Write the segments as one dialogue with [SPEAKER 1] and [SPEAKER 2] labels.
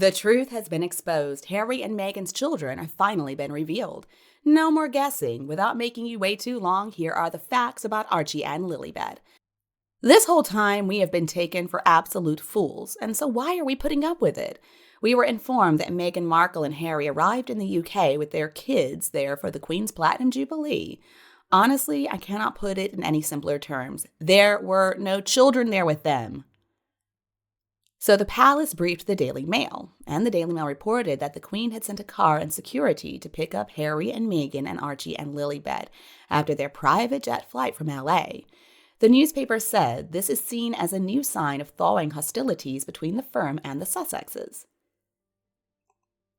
[SPEAKER 1] The truth has been exposed. Harry and Meghan's children have finally been revealed. No more guessing. Without making you wait too long, here are the facts about Archie and Lilibet. This whole time, we have been taken for absolute fools, and so why are we putting up with it? We were informed that Meghan Markle and Harry arrived in the UK with their kids there for the Queen's Platinum Jubilee. Honestly, I cannot put it in any simpler terms. There were no children there with them. So the palace briefed the Daily Mail, and the Daily Mail reported that the Queen had sent a car and security to pick up Harry and Meghan and Archie and Lilibet after their private jet flight from LA. The newspaper said this is seen as a new sign of thawing hostilities between the firm and the Sussexes.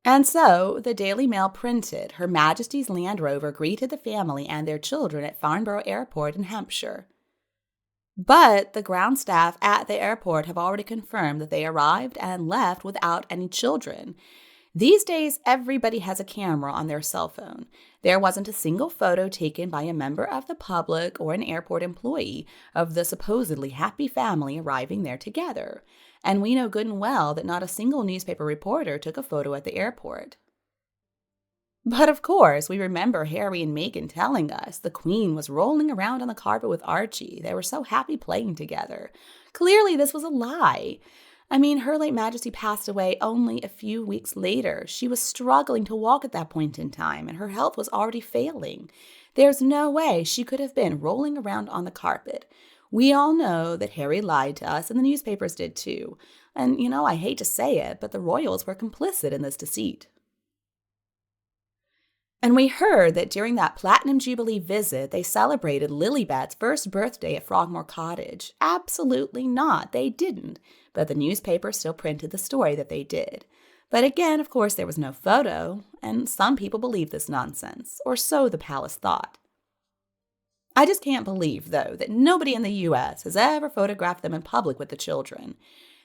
[SPEAKER 1] And so, the Daily Mail printed, Her Majesty's Land Rover greeted the family and their children at Farnborough Airport in Hampshire. But the ground staff at the airport have already confirmed that they arrived and left without any children. These days, everybody has a camera on their cell phone. There wasn't a single photo taken by a member of the public or an airport employee of the supposedly happy family arriving there together. And we know good and well that not a single newspaper reporter took a photo at the airport. But of course, we remember Harry and Meghan telling us the Queen was rolling around on the carpet with Archie. They were so happy playing together. Clearly, this was a lie. I mean, Her late Majesty passed away only a few weeks later. She was struggling to walk at that point in time, and her health was already failing. There's no way she could have been rolling around on the carpet. We all know that Harry lied to us, and the newspapers did too. And, I hate to say it, but the royals were complicit in this deceit. And we heard that during that Platinum Jubilee visit, they celebrated Lilibet's first birthday at Frogmore Cottage. Absolutely not. They didn't. But the newspaper still printed the story that they did. But again, of course, there was no photo, and some people believe this nonsense, or so the palace thought. I just can't believe, though, that nobody in the U.S. has ever photographed them in public with the children.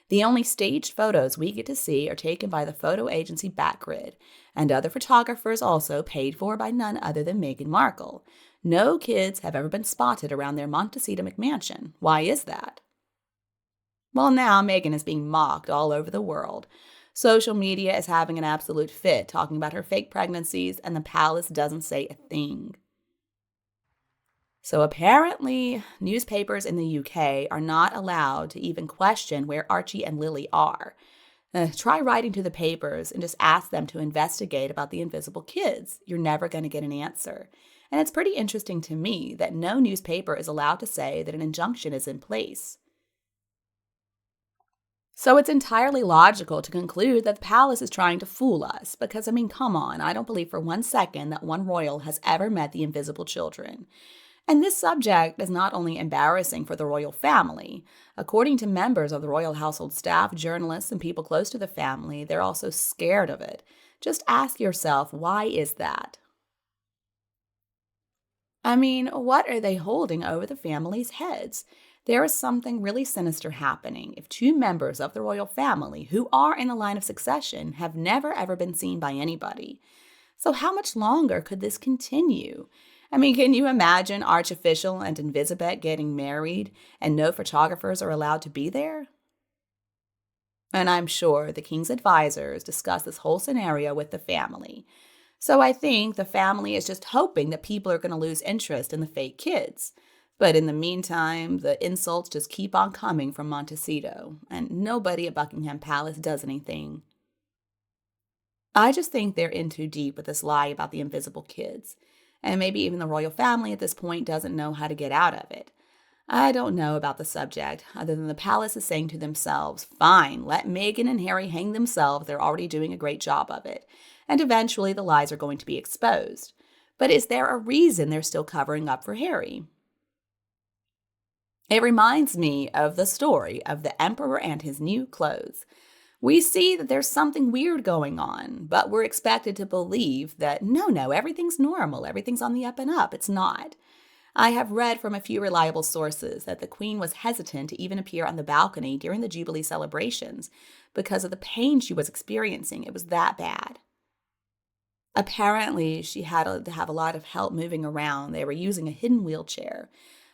[SPEAKER 1] The only staged photos we get to see are taken by the photo agency Backgrid, and other photographers also paid for by none other than Meghan Markle. No kids have ever been spotted around their Montecito McMansion. Why is that? Well, now Meghan is being mocked all over the world. Social media is having an absolute fit, talking about her fake pregnancies, and the palace doesn't say a thing. So apparently, newspapers in the UK are not allowed to even question where Archie and Lily are. Try writing to the papers and just ask them to investigate about the invisible kids. You're never going to get an answer. And it's pretty interesting to me that no newspaper is allowed to say that an injunction is in place. So it's entirely logical to conclude that the palace is trying to fool us because, come on, I don't believe for 1 second that one royal has ever met the invisible children. And this subject is not only embarrassing for the royal family. According to members of the royal household staff, journalists, and people close to the family, they're also scared of it. Just ask yourself, why is that? What are they holding over the family's heads? There is something really sinister happening if two members of the royal family who are in the line of succession have never ever been seen by anybody. So how much longer could this continue? Can you imagine Archofficial and Invisibet getting married and no photographers are allowed to be there? And I'm sure the king's advisors discussed this whole scenario with the family. So I think the family is just hoping that people are going to lose interest in the fake kids. But in the meantime, the insults just keep on coming from Montecito, and nobody at Buckingham Palace does anything. I just think they're in too deep with this lie about the invisible kids. And maybe even the royal family at this point doesn't know how to get out of it. I don't know about the subject, other than the palace is saying to themselves, fine, let Meghan and Harry hang themselves, they're already doing a great job of it. And eventually the lies are going to be exposed. But is there a reason they're still covering up for Harry? It reminds me of the story of the emperor and his new clothes. We see that there's something weird going on, but we're expected to believe that no, everything's normal, everything's on the up and up. It's not. I have read from a few reliable sources that the Queen was hesitant to even appear on the balcony during the Jubilee celebrations because of the pain she was experiencing. It was that bad. Apparently, she had to have a lot of help moving around. They were using a hidden wheelchair.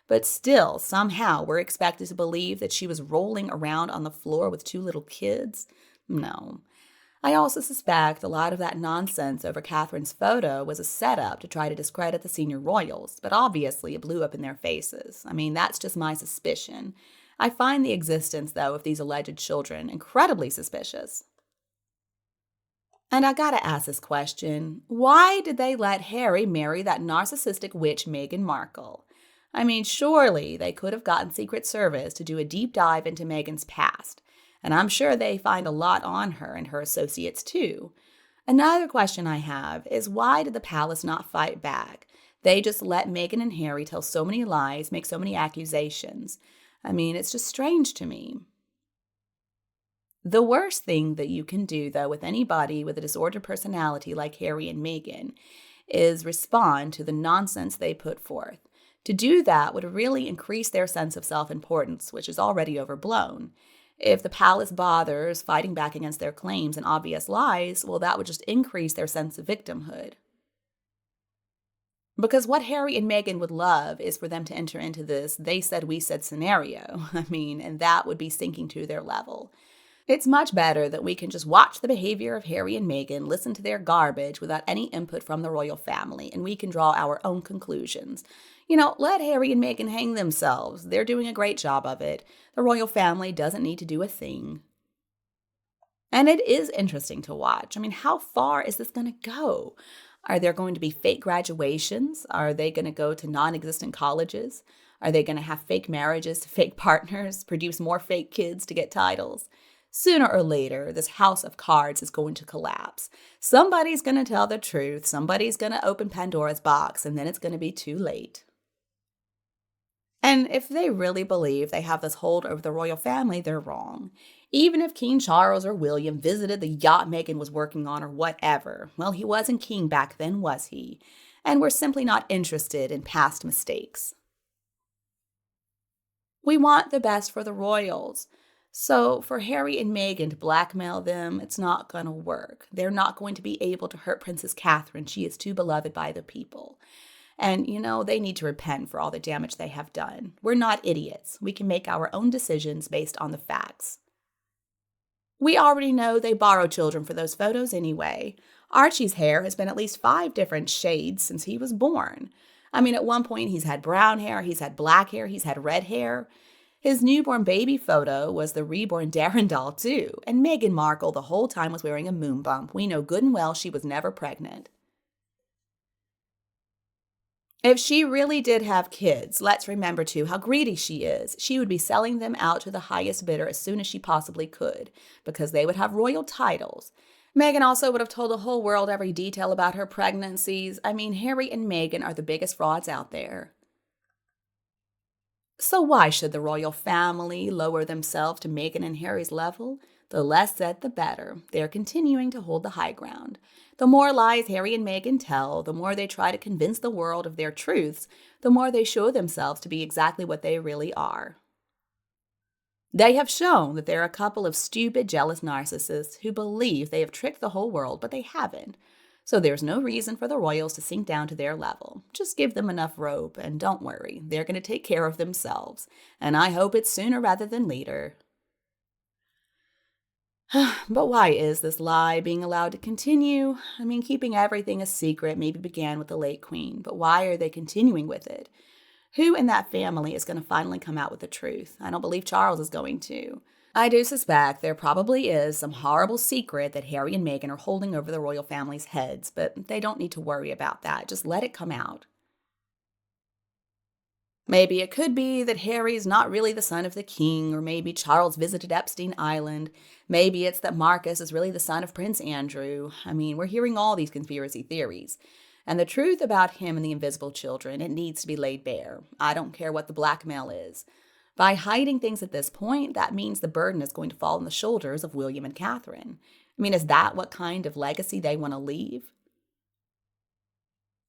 [SPEAKER 1] But still, somehow, we're expected to believe that she was rolling around on the floor with two little kids? No. I also suspect a lot of that nonsense over Catherine's photo was a setup to try to discredit the senior royals, but obviously it blew up in their faces. I mean, that's just my suspicion. I find the existence, though, of these alleged children incredibly suspicious. And I gotta ask this question. Why did they let Harry marry that narcissistic witch Meghan Markle? I mean, surely they could have gotten Secret Service to do a deep dive into Meghan's past. And I'm sure they find a lot on her and her associates too. Another question I have is why did the palace not fight back? They just let Meghan and Harry tell so many lies, make so many accusations. I mean, it's just strange to me. The worst thing that you can do, though, with anybody with a disordered personality like Harry and Meghan is respond to the nonsense they put forth. To do that would really increase their sense of self-importance, which is already overblown. If the palace bothers fighting back against their claims and obvious lies, well, that would just increase their sense of victimhood. Because what Harry and Meghan would love is for them to enter into this they said, we said scenario. I mean, and that would be sinking to their level. It's much better that we can just watch the behavior of Harry and Meghan, listen to their garbage without any input from the royal family, and we can draw our own conclusions. Let Harry and Meghan hang themselves. They're doing a great job of it. The royal family doesn't need to do a thing. And it is interesting to watch. I mean, how far is this going to go? Are there going to be fake graduations? Are they going to go to non-existent colleges? Are they going to have fake marriages to fake partners, produce more fake kids to get titles? Sooner or later, this house of cards is going to collapse. Somebody's going to tell the truth. Somebody's going to open Pandora's box, and then it's going to be too late. And if they really believe they have this hold over the royal family, they're wrong. Even if King Charles or William visited the yacht Meghan was working on or whatever, well, he wasn't king back then, was he? And we're simply not interested in past mistakes. We want the best for the royals. So for Harry and Meghan to blackmail them, it's not going to work. They're not going to be able to hurt Princess Catherine. She is too beloved by the people. And, they need to repent for all the damage they have done. We're not idiots. We can make our own decisions based on the facts. We already know they borrowed children for those photos anyway. Archie's hair has been at least 5 different shades since he was born. I mean, at one point he's had brown hair, he's had black hair, he's had red hair. His newborn baby photo was the reborn Darren doll, too, and Meghan Markle the whole time was wearing a moon bump. We know good and well she was never pregnant. If she really did have kids, let's remember, too, how greedy she is. She would be selling them out to the highest bidder as soon as she possibly could, because they would have royal titles. Meghan also would have told the whole world every detail about her pregnancies. I mean, Harry and Meghan are the biggest frauds out there. So why should the royal family lower themselves to Meghan and Harry's level? The less said, the better. They're continuing to hold the high ground. The more lies Harry and Meghan tell, the more they try to convince the world of their truths, the more they show themselves to be exactly what they really are. They have shown that they're a couple of stupid, jealous narcissists who believe they have tricked the whole world, but they haven't. So there's no reason for the royals to sink down to their level. Just give them enough rope, and don't worry, they're going to take care of themselves. And I hope it's sooner rather than later. But why is this lie being allowed to continue? I mean, keeping everything a secret maybe began with the late queen, but why are they continuing with it? Who in that family is going to finally come out with the truth? I don't believe Charles is going to. I do suspect there probably is some horrible secret that Harry and Meghan are holding over the royal family's heads, but they don't need to worry about that. Just let it come out. Maybe it could be that Harry's not really the son of the king, or maybe Charles visited Epstein Island. Maybe it's that Marcus is really the son of Prince Andrew. I mean, we're hearing all these conspiracy theories. And the truth about him and the invisible children, it needs to be laid bare. I don't care what the blackmail is. By hiding things at this point, that means the burden is going to fall on the shoulders of William and Catherine. I mean, is that what kind of legacy they want to leave?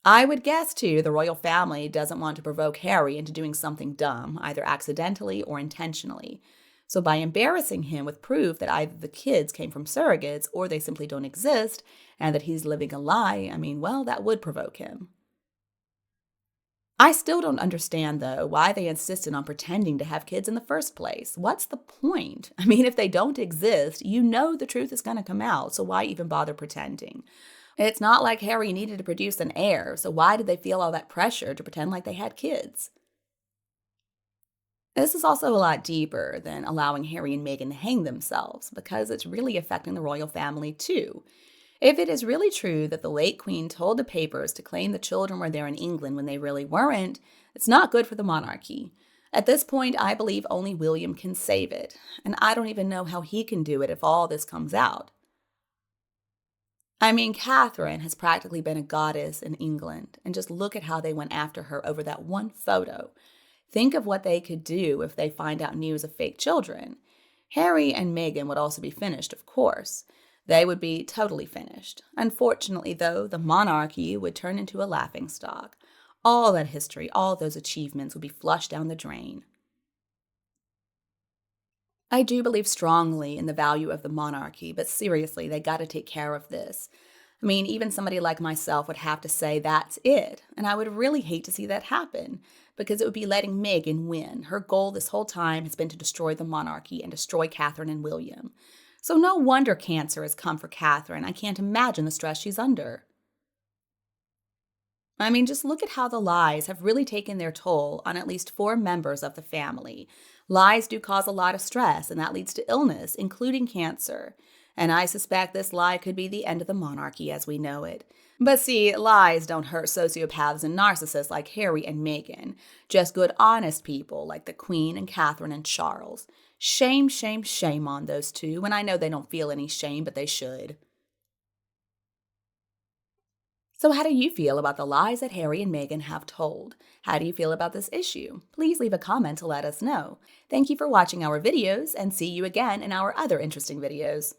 [SPEAKER 1] I would guess, too, the royal family doesn't want to provoke Harry into doing something dumb, either accidentally or intentionally. So by embarrassing him with proof that either the kids came from surrogates or they simply don't exist, and that he's living a lie, I mean, well, that would provoke him. I still don't understand, though, why they insisted on pretending to have kids in the first place. What's the point? I mean, if they don't exist, you know the truth is going to come out, so why even bother pretending? It's not like Harry needed to produce an heir, so why did they feel all that pressure to pretend like they had kids? This is also a lot deeper than allowing Harry and Meghan to hang themselves, because it's really affecting the royal family too. If it is really true that the late Queen told the papers to claim the children were there in England when they really weren't, it's not good for the monarchy. At this point, I believe only William can save it, and I don't even know how he can do it if all this comes out. I mean, Catherine has practically been a goddess in England, and just look at how they went after her over that one photo. Think of what they could do if they find out news of fake children. Harry and Meghan would also be finished, of course. They would be totally finished. Unfortunately, though, the monarchy would turn into a laughingstock. All that history, all those achievements would be flushed down the drain. I do believe strongly in the value of the monarchy, but seriously, they got to take care of this. I mean, even somebody like myself would have to say that's it, and I would really hate to see that happen because it would be letting Meghan win. Her goal this whole time has been to destroy the monarchy and destroy Catherine and William. So no wonder cancer has come for Catherine. I can't imagine the stress she's under. I mean, just look at how the lies have really taken their toll on at least four members of the family. Lies do cause a lot of stress, and that leads to illness, including cancer. And I suspect this lie could be the end of the monarchy as we know it. But see, lies don't hurt sociopaths and narcissists like Harry and Meghan, just good, honest people like the Queen and Catherine and Charles. Shame, shame, shame on those two, and I know they don't feel any shame, but they should. So, how do you feel about the lies that Harry and Meghan have told? How do you feel about this issue? Please leave a comment to let us know. Thank you for watching our videos, and see you again in our other interesting videos.